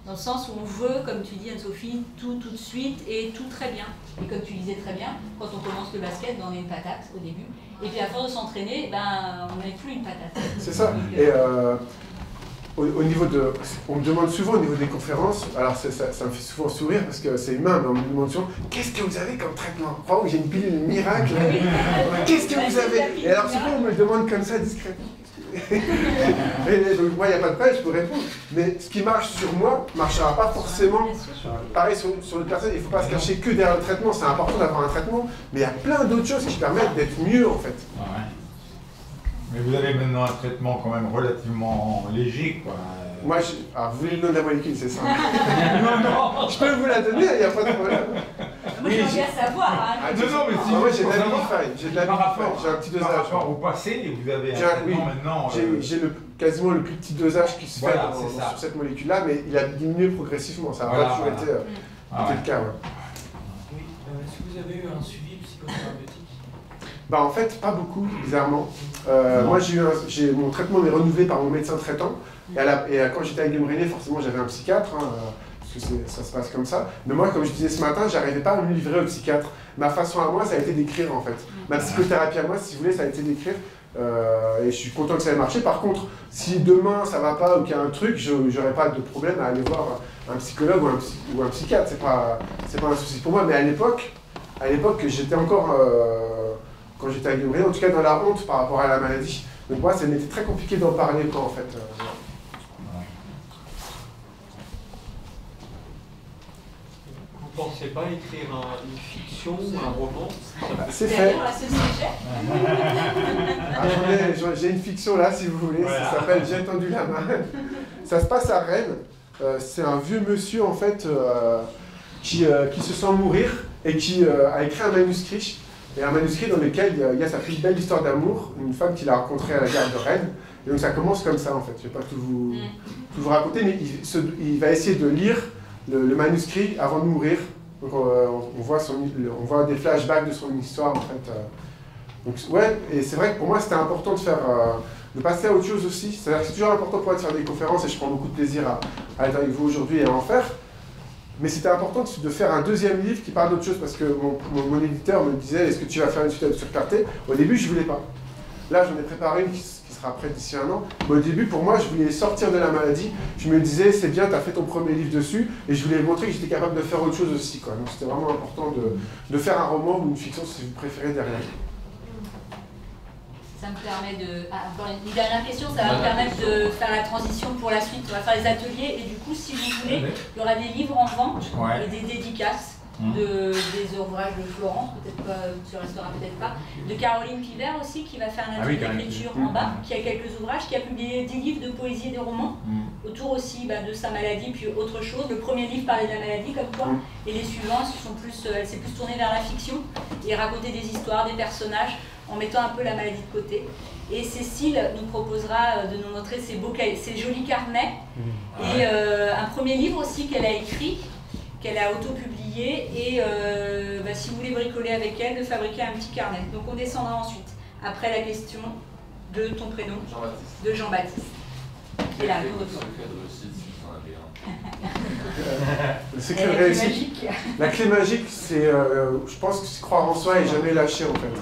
dans le sens où on veut, comme tu dis Anne-Sophie, tout de suite et tout très bien. Et comme tu disais très bien, quand on commence le basket, on est une patate au début. Et puis à force de s'entraîner, ben, on n'est plus une patate. C'est ça. Et au niveau de... On me demande souvent au niveau des conférences, alors ça me fait souvent sourire parce que c'est humain, mais on me demande souvent « Qu'est-ce que vous avez comme traitement ?» Oh, j'ai une pilule miracle. Qu'est-ce que vous avez? Et alors souvent on me le demande comme ça discrètement. Et donc moi il n'y a pas de problème, je peux répondre. Mais ce qui marche sur moi ne marchera pas forcément pareil sur l'autre personne. Il ne faut pas se cacher que derrière le traitement, c'est important d'avoir un traitement, mais il y a plein d'autres choses qui permettent d'être mieux en fait. Ouais. Mais vous avez maintenant un traitement quand même relativement léger, quoi. Moi, alors vous voulez le nom de la molécule, c'est ça? Non, je peux vous la donner, il n'y a pas de problème. Moi, j'ai envie à savoir. Hein. Non, mais si moi, j'ai de la Abilify, j'ai un petit dosage. Par rapport au passé, vous avez un traitement maintenant... J'ai quasiment le plus petit dosage qui se fait sur cette molécule-là, mais il a diminué progressivement, ça n'a pas toujours été le cas. Ouais. Oui, est-ce que vous avez eu un suivi psychothérapeutique? Bah en fait, pas beaucoup, bizarrement. Moi, mon traitement est renouvelé par mon médecin traitant. Et quand j'étais avec Guillaume René, forcément, j'avais un psychiatre, hein, parce que ça se passe comme ça. Mais moi, comme je disais ce matin, j'arrivais pas à me livrer au psychiatre. Ma façon à moi, ça a été d'écrire, en fait. Ma psychothérapie à moi, si vous voulez, ça a été d'écrire. Et je suis content que ça ait marché. Par contre, si demain, ça va pas ou qu'il y a un truc, j'aurais pas de problème à aller voir un psychologue ou un psychiatre. C'est pas un souci pour moi. Mais à l'époque, j'étais encore... quand j'étais avec Guillaume René, en tout cas dans la honte par rapport à la maladie. Donc moi, ça m'était très compliqué d'en parler, quoi, en fait. Vous ne pensez pas écrire une fiction ou un roman? C'est fait. À ce sujet. J'ai une fiction là, si vous voulez, ça s'appelle J'ai tendu la main. Ça se passe à Rennes. C'est un vieux monsieur, en fait, qui se sent mourir et qui a écrit un manuscrit. Et un manuscrit dans lequel il y a sa plus belle histoire d'amour, une femme qu'il a rencontrée à la gare de Rennes. Et donc ça commence comme ça, en fait. Je ne vais pas tout vous raconter, mais il va essayer de lire le manuscrit avant de mourir. Donc on voit des flashbacks de son histoire, en fait. Donc ouais, et c'est vrai que pour moi c'était important de passer à autre chose aussi. C'est-à-dire que c'est toujours important pour moi de faire des conférences et je prends beaucoup de plaisir à être avec vous aujourd'hui et à en faire. Mais c'était important de faire un deuxième livre qui parle d'autre chose parce que mon éditeur me disait « Est-ce que tu vas faire une suite sur Clarté ?» Au début, je ne voulais pas. Là, j'en ai préparé une qui sera prête d'ici 1 an. Mais au début, pour moi, je voulais sortir de la maladie. Je me disais « C'est bien, tu as fait ton premier livre dessus. » Et je voulais montrer que j'étais capable de faire autre chose aussi, quoi. Donc c'était vraiment important de faire un roman ou une fiction, si vous préférez, derrière. Ça me permet de... encore une dernière question, ça va me permettre de faire la transition pour la suite. On va faire les ateliers et du coup, si vous voulez, il y aura des livres en vente et des dédicaces des ouvrages de Florence, peut-être pas, tu resteras peut-être pas, de Caroline Pivert aussi, qui va faire un atelier d'écriture en bas, qui a quelques ouvrages, qui a publié 10 livres de poésie et de romans, autour aussi de sa maladie, puis autre chose. Le premier livre parlait de la maladie, comme toi, et les suivants, elle s'est plus tournée vers la fiction, et raconter des histoires, des personnages, en mettant un peu la maladie de côté. Et Cécile nous proposera de nous montrer ses jolis carnets et un premier livre aussi qu'elle a écrit, qu'elle a auto-publié et si vous voulez bricoler avec elle, de fabriquer un petit carnet. Donc on descendra ensuite, après la question de ton prénom, de Jean-Baptiste. Et là, le retour. Le secret de réussite. La clé magique, c'est, je pense que c'est croire en soi et jamais lâcher en fait.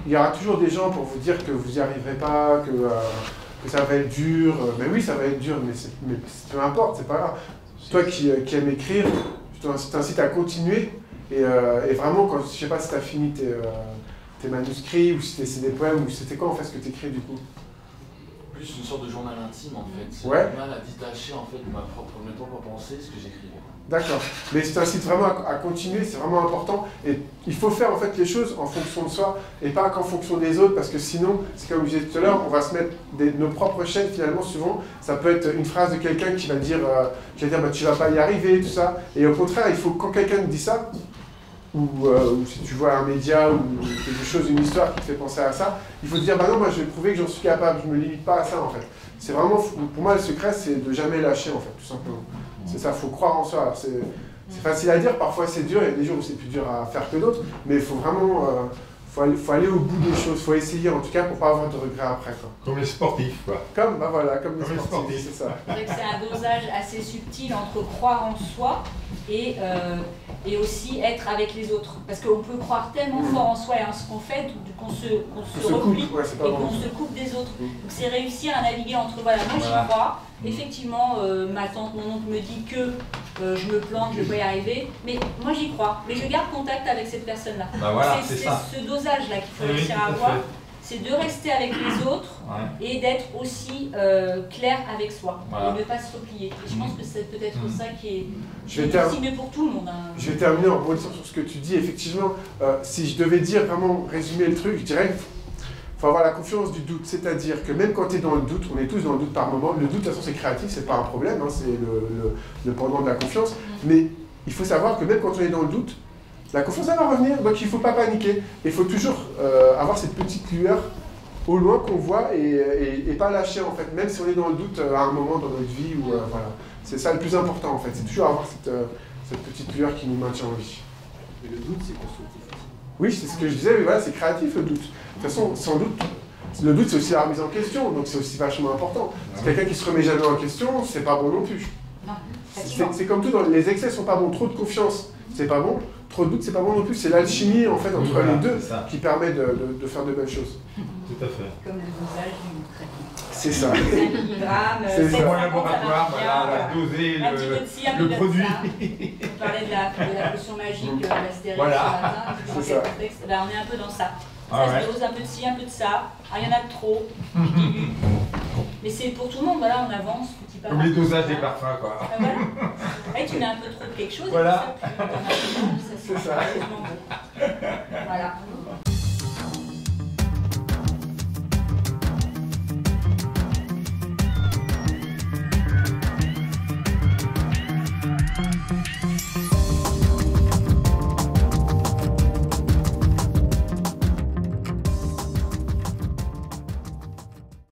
Il y aura toujours des gens pour vous dire que vous n'y arriverez pas, que ça va être dur. Mais oui, ça va être dur, mais peu importe, c'est pas grave. Toi qui aimes écrire, je t'incite à continuer. Et vraiment, quand, je sais pas si tu as fini tes manuscrits, ou si c'est des poèmes, ou c'était quoi en fait ce que tu écris du coup? Plus une sorte de journal intime en fait. Ouais. J'ai mal à détacher en fait de ma propre pensée ce que j'écris. D'accord. Mais je t'incite vraiment à continuer, c'est vraiment important. Et il faut faire en fait les choses en fonction de soi et pas qu'en fonction des autres, parce que sinon, c'est comme je disais tout à l'heure, on va se mettre nos propres chaînes finalement. Souvent, ça peut être une phrase de quelqu'un qui va dire, bah, tu vas pas y arriver, tout ça. Et au contraire, il faut quand quelqu'un te dit ça, ou si tu vois un média ou quelque chose, une histoire qui te fait penser à ça, il faut te dire, bah non, moi je vais prouver que j'en suis capable, je me limite pas à ça en fait. C'est vraiment, pour moi, le secret, c'est de jamais lâcher, en fait, tout simplement. C'est ça, il faut croire en soi. Alors, c'est facile à dire, parfois c'est dur, il y a des jours où c'est plus dur à faire que d'autres, mais il faut vraiment faut aller au bout des choses, il faut essayer en tout cas pour pas avoir de regrets après. Quoi. Comme les sportifs, quoi. Comme les sportifs, c'est ça. C'est vrai que c'est un dosage assez subtil entre croire en soi et aussi être avec les autres. Parce qu'on peut croire tellement fort en soi et en ce qu'on fait qu'on se replie et qu'on se coupe des autres. Donc c'est réussir à naviguer entre, voilà, moi j'y crois, effectivement ma tante, mon oncle me dit que je me plante, je vais y arriver, mais moi j'y crois, mais je garde contact avec cette personne-là. Bah voilà, c'est ce dosage-là qu'il faut réussir à avoir. C'est de rester avec les autres et d'être aussi clair avec soi et ne pas se replier. Et je pense que c'est peut-être ça qui est difficile pour tout le monde. Hein. Je vais terminer en rebondissant sur ce que tu dis. Effectivement, si je devais dire vraiment résumer le truc, je dirais qu'il faut avoir la confiance du doute. C'est-à-dire que même quand tu es dans le doute, on est tous dans le doute par moment. Le doute, de toute façon, c'est créatif, c'est pas un problème, hein, c'est le pendant de la confiance. Mais il faut savoir que même quand on est dans le doute, la confiance elle va revenir, donc il ne faut pas paniquer. Il faut toujours avoir cette petite lueur au loin qu'on voit et pas lâcher en fait, même si on est dans le doute à un moment dans notre vie. Voilà. C'est ça le plus important en fait, c'est toujours avoir cette petite lueur qui nous maintient en vie. Mais le doute, c'est constructif. Oui, c'est ce que je disais, mais voilà, c'est créatif le doute. De toute façon, sans doute, le doute c'est aussi la remise en question, donc c'est aussi vachement important. C'est quelqu'un qui se remet jamais en question, c'est pas bon non plus. C'est comme tout, les excès sont pas bons, trop de confiance, c'est pas bon. Trop de doute, c'est pas bon non plus. C'est l'alchimie en fait entre les deux qui permet de faire de belles choses. Tout à fait. Comme le dosage d'une traitement. C'est ça. 5 mg, c'est ça. Mon laboratoire, voilà, doser le produit. On parlait de la potion magique, la stérile voilà. ce matin. C'est ça. Ben, on est un peu dans ça. Ah Ça se dose un peu de ci, un peu de ça. Ah, il y en a de trop. Mais c'est pour tout le monde, voilà, on avance petit pas. Comme les dosages des parfums, quoi. Voilà. Et tu mets un peu trop de quelque chose, voilà. et ça, c'est ça. C'est ça. Voilà.